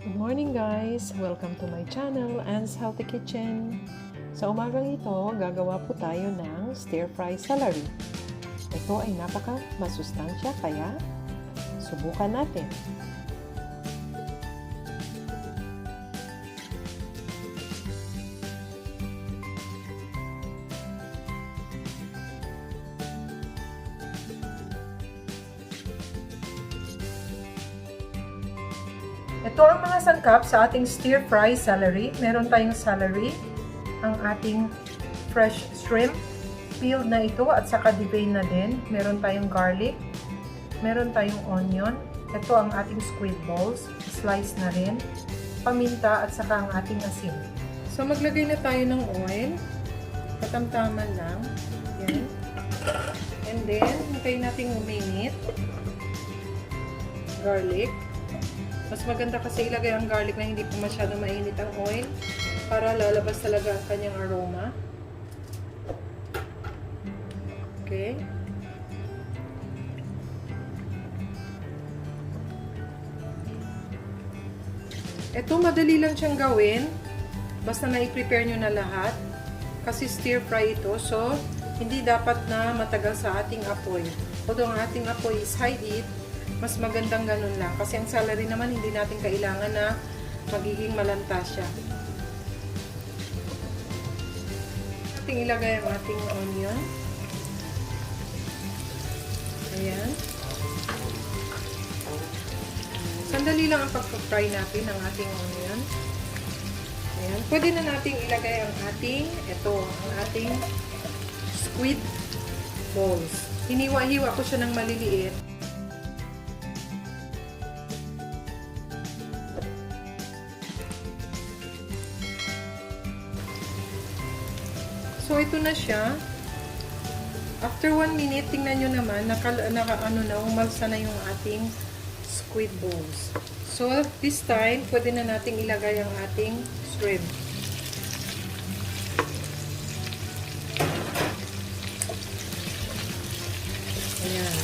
Good morning guys! Welcome to my channel, Anne's Healthy Kitchen. Sa umagang ito, gagawa po tayo ng stir-fry celery. Ito ay napaka masustansya kaya subukan natin. Ito ang mga sangkap sa ating stir-fry celery. Meron tayong celery, ang ating fresh shrimp, peeled na ito at saka deveined na din. Meron tayong garlic, meron tayong onion. Ito ang ating squid balls, slice na rin, paminta at saka ang ating asin. So maglagay na tayo ng oil, katamtaman lang. Yan. And then, hintayin natin uminit. Garlic. Mas maganda kasi ilagay ang garlic na hindi po masyado mainit ang oil para lalabas talaga ang kanyang aroma. Okay. Ito madali lang siyang gawin. Basta na-i-prepare nyo na lahat. Kasi stir fry ito. So, hindi dapat na matagal sa ating apoy. Although ang ating apoy is high heat, mas magandang ganun lang. Kasi ang celery naman, hindi natin kailangan na magiging malanta siya. Ating ilagay ang ating onion. Ayan. Sandali lang ang pag-fry natin ng ating onion. Ayan. Pwede na natin ilagay ang ating, ang ating squid balls. Hiniwa-hiwa ko siya ng maliliit. So, ito na siya. After 1 minute, tingnan nyo naman, umalsa na yung ating squid balls. So, this time, pwede na nating ilagay ang ating shrimp. Ayan.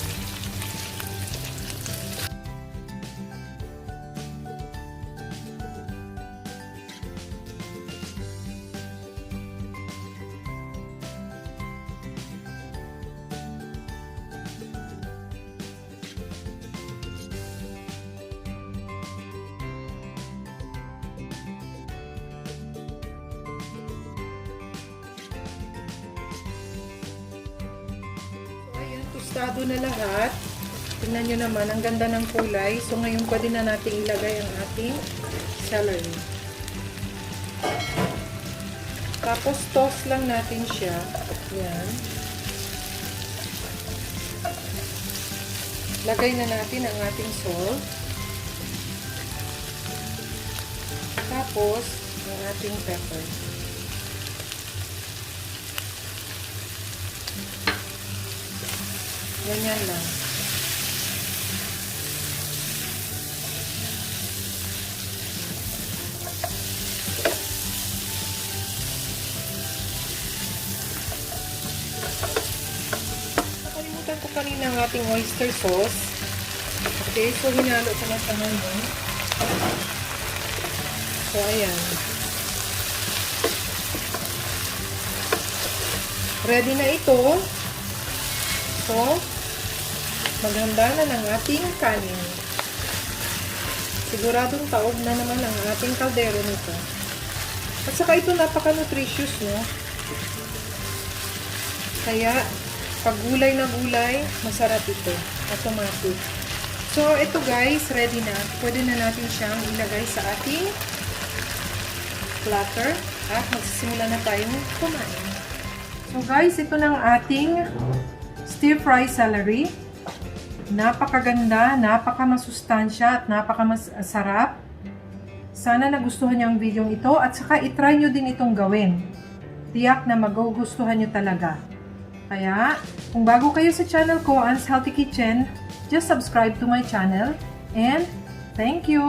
Tostado na lahat. Tingnan nyo naman, ang ganda ng kulay. So, ngayon pwede na natin ilagay ang ating celery. Tapos, toss lang natin siya. Yan. Lagay na natin ang ating salt. Tapos, ang ating pepper. Ganyan lang. Nakalimutan ko kanina ang ating oyster sauce. Okay, so hinalo ko na siya ngayon. So, ayan. Ready na ito. So, maghanda na ng ating kanin. Siguradong taob na naman ang ating kaldero nito. At saka ito napaka-nutritious, no? Kaya, pag gulay na gulay, masarap ito. Automatic. So, ito guys, ready na. Pwede na natin siyang ilagay sa ating platter. At magsisimula na tayong kumain. So guys, ito na ang ating stir-fry celery. Napakaganda, napakamasustansya at napakamasarap. Sana nagustuhan niyo ang video ito at saka itry nyo din itong gawin. Tiyak na magugustuhan nyo talaga. Kaya, kung bago kayo sa channel ko, Anne's Healthy Kitchen, just subscribe to my channel and thank you!